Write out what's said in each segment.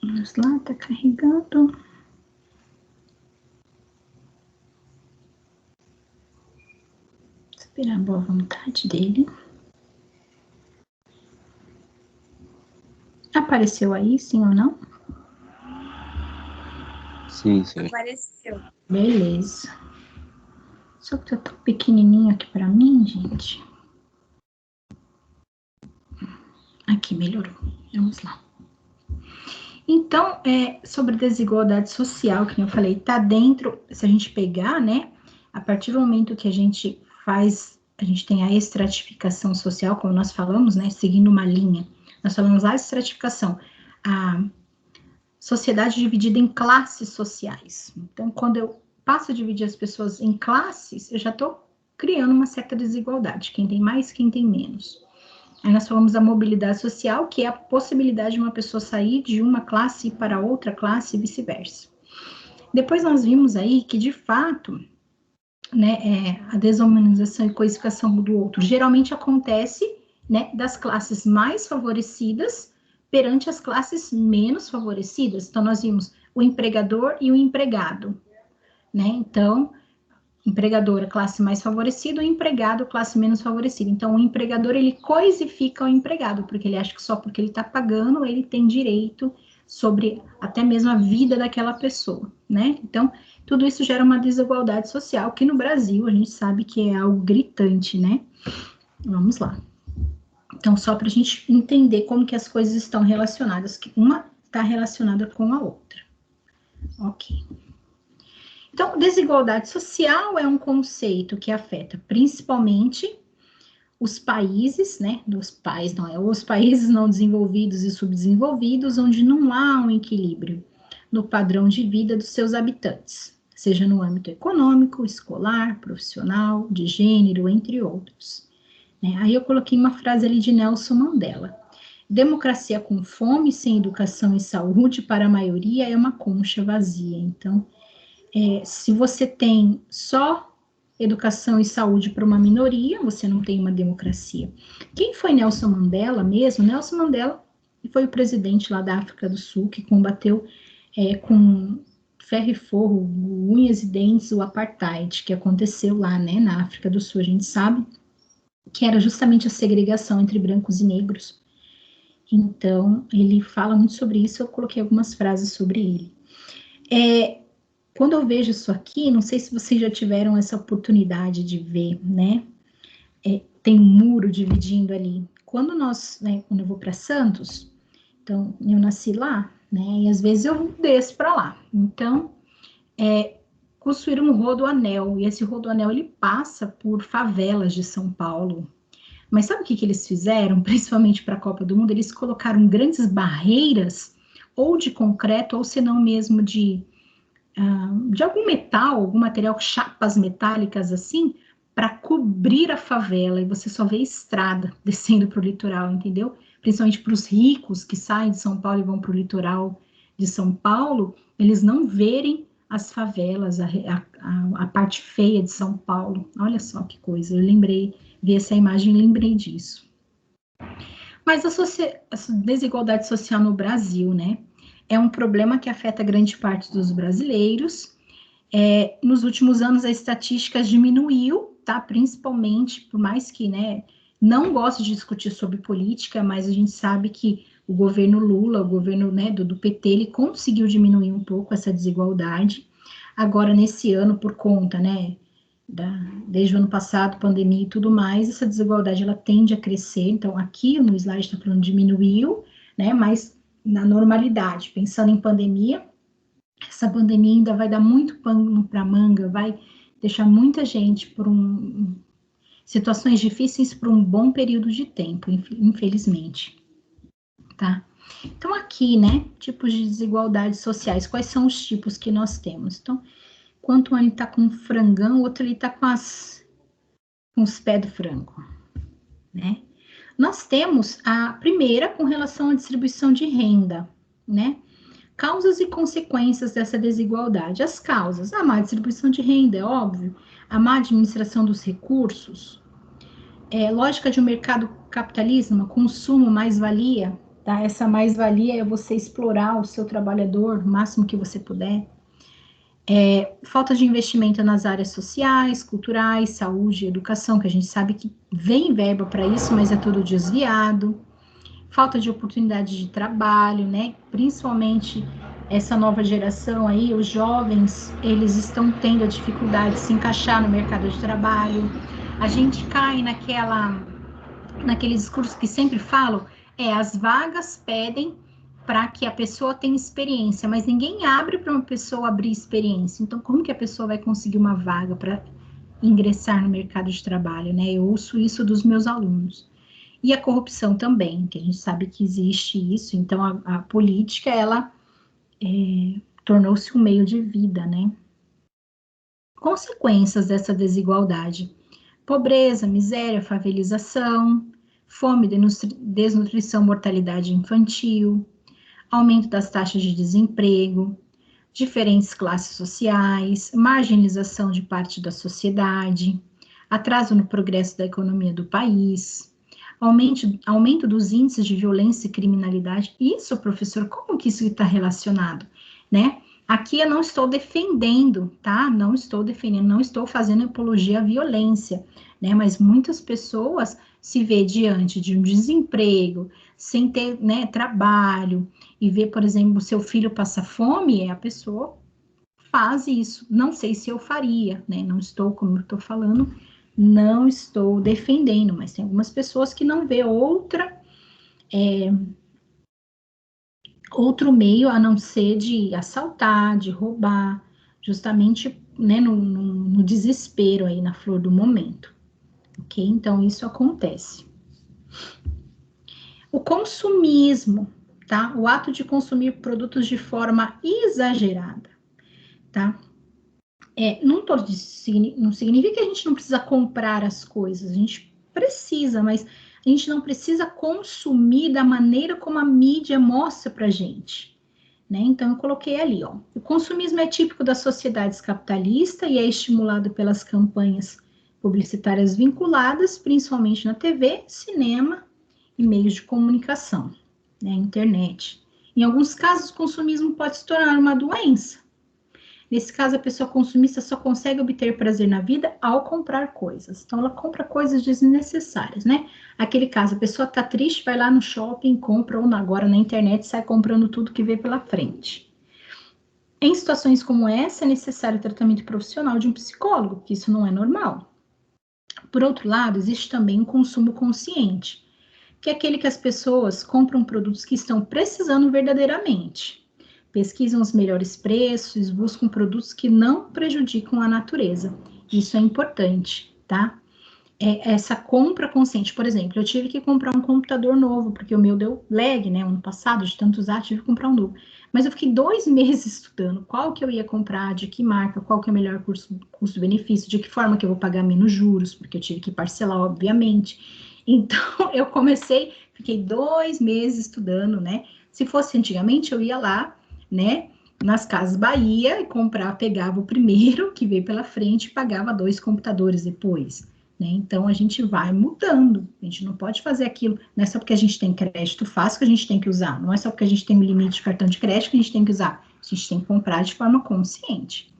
Vamos lá, tá carregando. Esperar a boa vontade dele. Apareceu aí, sim ou não? Sim, sim. Apareceu. Beleza. Só que tá tão pequenininho aqui pra mim, gente. Aqui, melhorou. Vamos lá. Então, sobre desigualdade social, que eu falei, tá dentro, se a gente pegar, né, a partir do momento que a gente faz, a gente tem a estratificação social, como nós falamos, né, seguindo uma linha, nós falamos a estratificação, a sociedade dividida em classes sociais. Então, quando eu passo a dividir as pessoas em classes, eu já estou criando uma certa desigualdade, quem tem mais, quem tem menos. Aí nós falamos da mobilidade social, que é a possibilidade de uma pessoa sair de uma classe para outra classe e vice-versa. Depois nós vimos aí que, de fato, né, a desumanização e coisificação do outro geralmente acontece, né, das classes mais favorecidas perante as classes menos favorecidas. Então, nós vimos o empregador e o empregado, né? Então, empregador, a classe mais favorecida, o empregado, classe menos favorecida. Então, o empregador, ele coisifica o empregado, porque ele acha que só porque ele está pagando, ele tem direito sobre até mesmo a vida daquela pessoa, né? Então, tudo isso gera uma desigualdade social, que no Brasil a gente sabe que é algo gritante, né? Vamos lá. Então, só para a gente entender como que as coisas estão relacionadas, que uma está relacionada com a outra. Ok. Então, desigualdade social é um conceito que afeta principalmente os países, né, os países não desenvolvidos e subdesenvolvidos, onde não há um equilíbrio no padrão de vida dos seus habitantes, seja no âmbito econômico, escolar, profissional, de gênero, entre outros. Né? Aí eu coloquei uma frase ali de Nelson Mandela: democracia com fome, sem educação e saúde para a maioria é uma concha vazia. Então, se você tem só educação e saúde para uma minoria, você não tem uma democracia. Quem foi Nelson Mandela mesmo? Nelson Mandela foi o presidente lá da África do Sul que combateu com ferro e fogo, unhas e dentes, o apartheid que aconteceu lá, né, na África do Sul. A gente sabe que era justamente a segregação entre brancos e negros. Então, ele fala muito sobre isso, eu coloquei algumas frases sobre ele. Quando eu vejo isso aqui, não sei se vocês já tiveram essa oportunidade de ver, né? Tem um muro dividindo ali. Quando quando eu vou para Santos, então eu nasci lá, né? E às vezes eu desço para lá. Então, construíram um rodoanel, e esse rodoanel ele passa por favelas de São Paulo. Mas sabe o que eles fizeram, principalmente para a Copa do Mundo? Eles colocaram grandes barreiras, ou de concreto, ou se não mesmo de algum metal, algum material, chapas metálicas assim, para cobrir a favela, e você só vê estrada descendo para o litoral, entendeu? Principalmente para os ricos que saem de São Paulo e vão para o litoral de São Paulo, eles não verem as favelas, a parte feia de São Paulo. Olha só que coisa, eu lembrei, vi essa imagem e lembrei disso. Mas a desigualdade social no Brasil, né? É um problema que afeta grande parte dos brasileiros. Nos últimos anos, as estatísticas diminuiu, tá? Principalmente, por mais que, né, não gosto de discutir sobre política, mas a gente sabe que o governo Lula, o governo, né, do PT, ele conseguiu diminuir um pouco essa desigualdade. Agora, nesse ano, por conta, né, desde o ano passado, pandemia e tudo mais, essa desigualdade, ela tende a crescer. Então, aqui no slide está falando diminuiu, né, mas na normalidade, pensando em pandemia, essa pandemia ainda vai dar muito pano para manga, vai deixar muita gente por situações difíceis por um bom período de tempo, infelizmente, tá? Então, aqui, né, tipos de desigualdades sociais, quais são os tipos que nós temos? Então, enquanto um ele tá com um frangão, o outro ele tá com os pés do frango, né? Nós temos a primeira com relação à distribuição de renda, né? Causas e consequências dessa desigualdade. As causas, a má distribuição de renda, é óbvio, a má administração dos recursos, lógica de um mercado capitalismo, consumo mais valia, tá? Essa mais-valia é você explorar o seu trabalhador o máximo que você puder. Falta de investimento nas áreas sociais, culturais, saúde, educação, que a gente sabe que vem verba para isso, mas é tudo desviado. Falta de oportunidade de trabalho, né? Principalmente essa nova geração aí, os jovens, eles estão tendo a dificuldade de se encaixar no mercado de trabalho. A gente cai naquele discurso que sempre falo, as vagas pedem para que a pessoa tenha experiência, mas ninguém abre para uma pessoa abrir experiência. Então, como que a pessoa vai conseguir uma vaga para ingressar no mercado de trabalho, né? Eu ouço isso dos meus alunos. E a corrupção também, que a gente sabe que existe isso, então a política, ela tornou-se um meio de vida, né? Consequências dessa desigualdade: pobreza, miséria, favelização, fome, desnutrição, mortalidade infantil, aumento das taxas de desemprego, diferentes classes sociais, marginalização de parte da sociedade, atraso no progresso da economia do país, aumento dos índices de violência e criminalidade. Isso, professor, como que isso está relacionado, né? Aqui eu não estou defendendo, tá? Não estou defendendo, não estou fazendo apologia à violência, né? Mas muitas pessoas se vê diante de um desemprego, sem ter, né, trabalho, e ver, por exemplo, seu filho passar fome, a pessoa faz isso. Não sei se eu faria, né? Não estou, como eu estou falando, não estou defendendo, mas tem algumas pessoas que não vê outro meio a não ser de assaltar, de roubar, justamente, né, no desespero aí, na flor do momento, ok? Então, isso acontece. O consumismo, tá? O ato de consumir produtos de forma exagerada, tá? Não significa que a gente não precisa comprar as coisas, a gente precisa, mas a gente não precisa consumir da maneira como a mídia mostra pra gente, né? Então, eu coloquei ali, ó. O consumismo é típico das sociedades capitalistas e é estimulado pelas campanhas publicitárias vinculadas, principalmente na TV, cinema e meios de comunicação, né? Internet. Em alguns casos, o consumismo pode se tornar uma doença. Nesse caso, a pessoa consumista só consegue obter prazer na vida ao comprar coisas. Então, ela compra coisas desnecessárias, né? Aquele caso, a pessoa tá triste, vai lá no shopping, compra, ou agora na internet, sai comprando tudo que vê pela frente. Em situações como essa, é necessário o tratamento profissional de um psicólogo, porque isso não é normal. Por outro lado, existe também um consumo consciente, que é aquele que as pessoas compram produtos que estão precisando verdadeiramente. Pesquisam os melhores preços, buscam produtos que não prejudicam a natureza. Isso é importante, tá? Essa compra consciente. Por exemplo, eu tive que comprar um computador novo, porque o meu deu lag, né? Ano passado, de tanto usar, tive que comprar um novo. Mas eu fiquei 2 meses estudando qual que eu ia comprar, de que marca, qual que é o melhor custo-benefício, de que forma que eu vou pagar menos juros, porque eu tive que parcelar, obviamente. Então, eu comecei, fiquei 2 meses estudando, né? Se fosse antigamente, eu ia lá, né? Nas Casas Bahia, e pegava o primeiro que veio pela frente e pagava 2 computadores depois. Né? Então, a gente vai mudando. A gente não pode fazer aquilo. Não é só porque a gente tem crédito fácil que a gente tem que usar. Não é só porque a gente tem um limite de cartão de crédito que a gente tem que usar. A gente tem que comprar de forma consciente.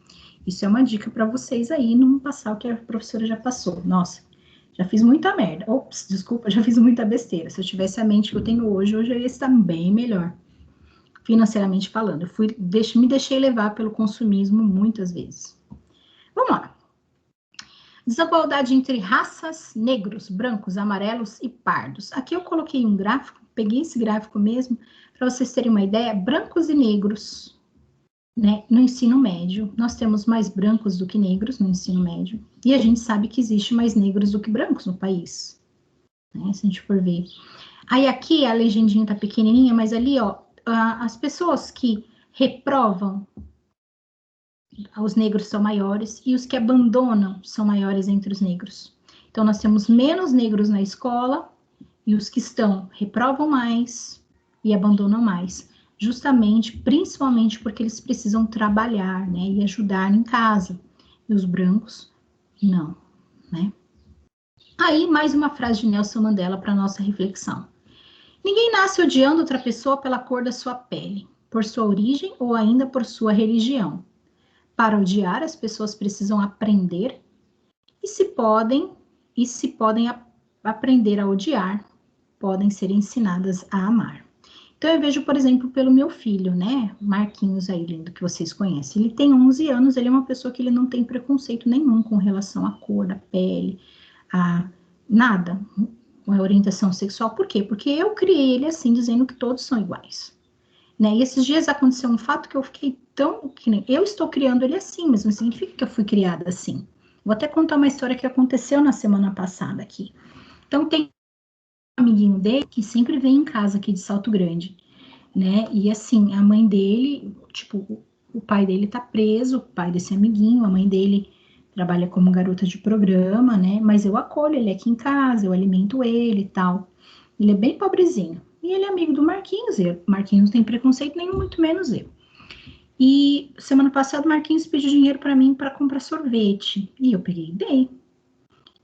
Isso é uma dica para vocês aí, não passar o que a professora já passou. Nossa, já fiz muita merda. Ops, desculpa, já fiz muita besteira. Se eu tivesse a mente que eu tenho hoje eu ia estar bem melhor, financeiramente falando. Me deixei levar pelo consumismo muitas vezes. Vamos lá. Desigualdade entre raças, negros, brancos, amarelos e pardos. Aqui eu coloquei um gráfico, peguei esse gráfico mesmo, para vocês terem uma ideia, brancos e negros, né, no ensino médio. Nós temos mais brancos do que negros no ensino médio, e a gente sabe que existe mais negros do que brancos no país, né, se a gente for ver. Aí aqui a legendinha tá pequenininha, mas ali, ó, as pessoas que reprovam, os negros são maiores e os que abandonam são maiores entre os negros. Então, nós temos menos negros na escola e os que reprovam mais e abandonam mais, justamente, principalmente porque eles precisam trabalhar, né, e ajudar em casa. E os brancos, não, né? Aí, mais uma frase de Nelson Mandela para nossa reflexão. Ninguém nasce odiando outra pessoa pela cor da sua pele, por sua origem ou ainda por sua religião. Para odiar, as pessoas precisam aprender e se podem aprender a odiar, podem ser ensinadas a amar. Então, eu vejo, por exemplo, pelo meu filho, né? Marquinhos aí, lindo, que vocês conhecem. Ele tem 11 anos, ele é uma pessoa que ele não tem preconceito nenhum com relação à cor da pele, a nada, com a orientação sexual. Por quê? Porque eu criei ele assim, dizendo que todos são iguais. Né? E esses dias aconteceu um fato que eu fiquei tão... Eu estou criando ele assim, mas não significa que eu fui criada assim. Vou até contar uma história que aconteceu na semana passada aqui. Então, tem um amiguinho dele que sempre vem em casa aqui de Salto Grande, né? E assim, a mãe dele, tipo, o pai dele tá preso, o pai desse amiguinho, a mãe dele trabalha como garota de programa, né? Mas eu acolho ele aqui em casa, eu alimento ele e tal. Ele é bem pobrezinho. E ele é amigo do Marquinhos, Marquinhos não tem preconceito nenhum, muito menos eu. E semana passada o Marquinhos pediu dinheiro para mim para comprar sorvete. E eu peguei e dei,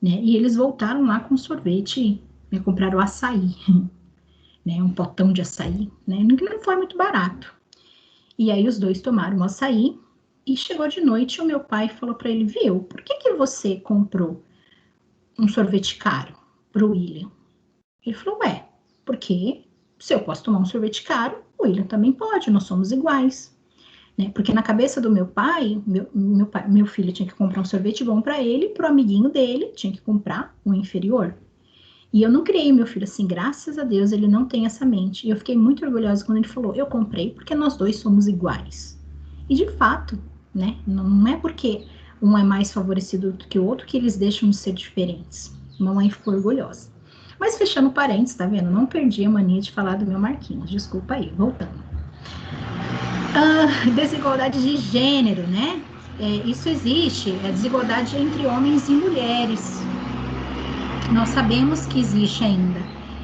né? E eles voltaram lá com sorvete, me compraram açaí, né? Um potão de açaí, né? Não foi muito barato. E aí os dois tomaram o açaí e chegou de noite e o meu pai falou para ele, viu, por que você comprou um sorvete caro pro William? Ele falou, ué, porque se eu posso tomar um sorvete caro, o William também pode, nós somos iguais. Né? Porque na cabeça do meu filho tinha que comprar um sorvete bom para ele, para o amiguinho dele tinha que comprar um inferior. E eu não criei meu filho assim, graças a Deus ele não tem essa mente. E eu fiquei muito orgulhosa quando ele falou, eu comprei porque nós dois somos iguais. E de fato, né? Não é porque um é mais favorecido do que o outro que eles deixam de ser diferentes. Mamãe ficou orgulhosa. Mas fechando parênteses, tá vendo? Não perdi a mania de falar do meu Marquinhos. Desculpa aí, voltando. Desigualdade de gênero, né? Isso existe, é desigualdade entre homens e mulheres. Nós sabemos que existe ainda.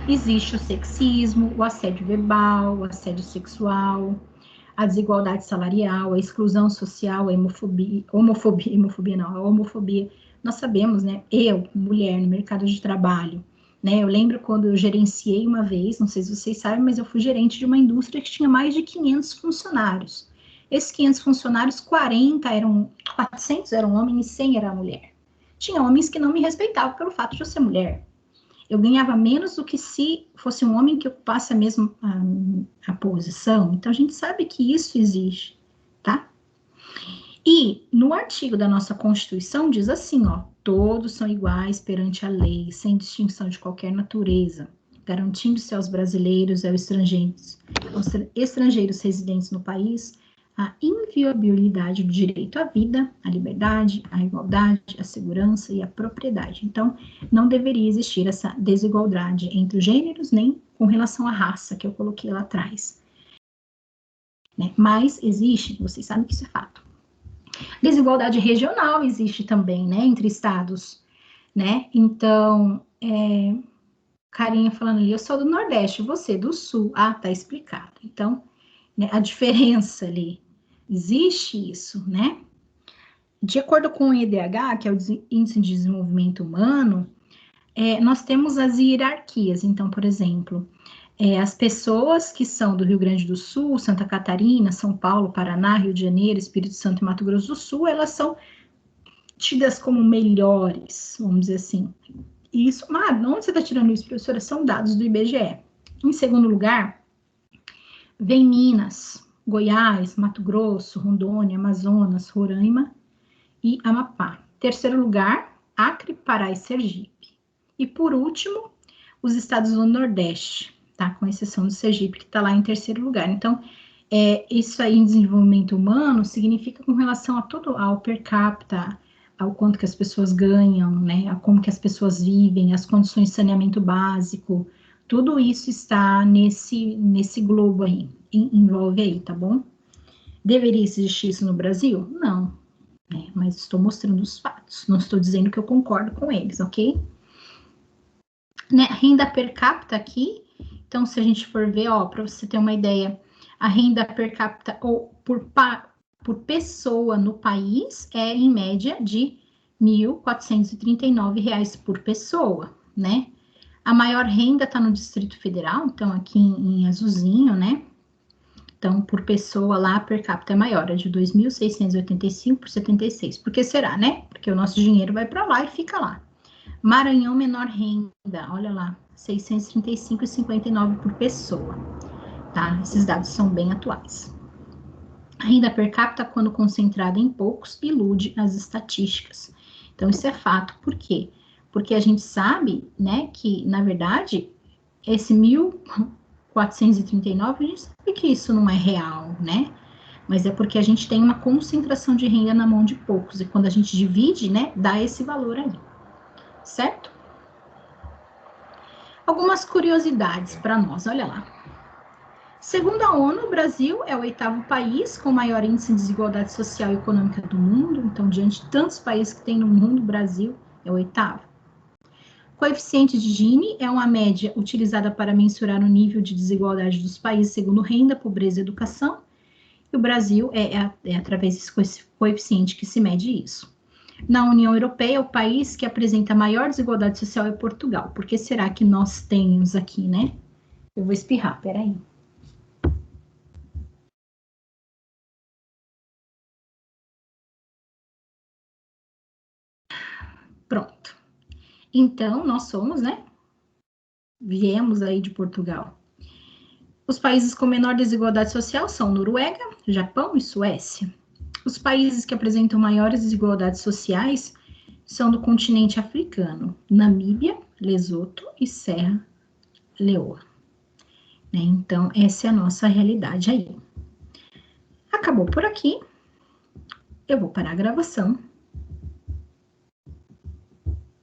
Existe o sexismo, o assédio verbal, o assédio sexual, a desigualdade salarial, a exclusão social, a homofobia. Nós sabemos, né? Eu, mulher, no mercado de trabalho, né? Eu lembro quando eu gerenciei uma vez, não sei se vocês sabem, mas eu fui gerente de uma indústria que tinha mais de 500 funcionários. Esses 500 funcionários, 400 eram homens e 100 era mulher. Tinha homens que não me respeitavam pelo fato de eu ser mulher. Eu ganhava menos do que se fosse um homem que ocupasse a mesma a posição. Então, a gente sabe que isso existe, tá? E no artigo da nossa Constituição diz assim, ó, todos são iguais perante a lei, sem distinção de qualquer natureza, garantindo-se aos brasileiros e aos estrangeiros residentes no país a inviolabilidade do direito à vida, à liberdade, à igualdade, à segurança e à propriedade. Então, não deveria existir essa desigualdade entre os gêneros, nem com relação à raça, que eu coloquei lá atrás. Né? Mas existe, vocês sabem que isso é fato. Desigualdade regional existe também, né, entre estados, né? Então, Carinha falando ali, eu sou do Nordeste, você do Sul. Ah, tá explicado. Então, né, a diferença ali, existe isso, né? De acordo com o IDH, que é o Índice de Desenvolvimento Humano, nós temos as hierarquias. Então, por exemplo, as pessoas que são do Rio Grande do Sul, Santa Catarina, São Paulo, Paraná, Rio de Janeiro, Espírito Santo e Mato Grosso do Sul, elas são tidas como melhores, vamos dizer assim. E isso, onde você está tirando isso, professora? São dados do IBGE. Em segundo lugar, vem Minas, Goiás, Mato Grosso, Rondônia, Amazonas, Roraima e Amapá. Terceiro lugar, Acre, Pará e Sergipe. E por último, os estados do Nordeste, tá? Com exceção do Sergipe, que está lá em terceiro lugar. Então, isso aí em desenvolvimento humano significa com relação a todo ao per capita, ao quanto que as pessoas ganham, né? A como que as pessoas vivem, as condições de saneamento básico, tudo isso está nesse globo aí, envolve aí, tá bom? Deveria existir isso no Brasil? Não, né? Mas estou mostrando os fatos, não estou dizendo que eu concordo com eles, ok? Né? Renda per capita aqui, então se a gente for ver, ó, para você ter uma ideia, a renda per capita ou por pessoa no país é em média de R$ 1.439 por pessoa, né? A maior renda está no Distrito Federal, então aqui em azulzinho, né? Então, por pessoa lá, per capita é maior, é de 2.685 por 76. Por que será, né? Porque o nosso dinheiro vai para lá e fica lá. Maranhão, menor renda, olha lá, 635,59 por pessoa, tá? Esses dados são bem atuais. A renda per capita, quando concentrada em poucos, ilude as estatísticas. Então, isso é fato. Por quê? Porque a gente sabe, né, que, na verdade, esse 1.439, a gente sabe que isso não é real, né? Mas é porque a gente tem uma concentração de renda na mão de poucos. E quando a gente divide, né, dá esse valor aí. Certo? Algumas curiosidades para nós, olha lá. Segundo a ONU, o Brasil é o 8º país com maior índice de desigualdade social e econômica do mundo. Então, diante de tantos países que tem no mundo, o Brasil é o 8º. Coeficiente de Gini é uma média utilizada para mensurar o nível de desigualdade dos países segundo renda, pobreza e educação. E o Brasil é através desse coeficiente que se mede isso. Na União Europeia, o país que apresenta maior desigualdade social é Portugal. Por que será que nós temos aqui, né? Eu vou espirrar, peraí. Pronto. Então, nós somos, né? Viemos aí de Portugal. Os países com menor desigualdade social são Noruega, Japão e Suécia. Os países que apresentam maiores desigualdades sociais são do continente africano, Namíbia, Lesoto e Serra Leoa. Então, essa é a nossa realidade aí. Acabou por aqui. Eu vou parar a gravação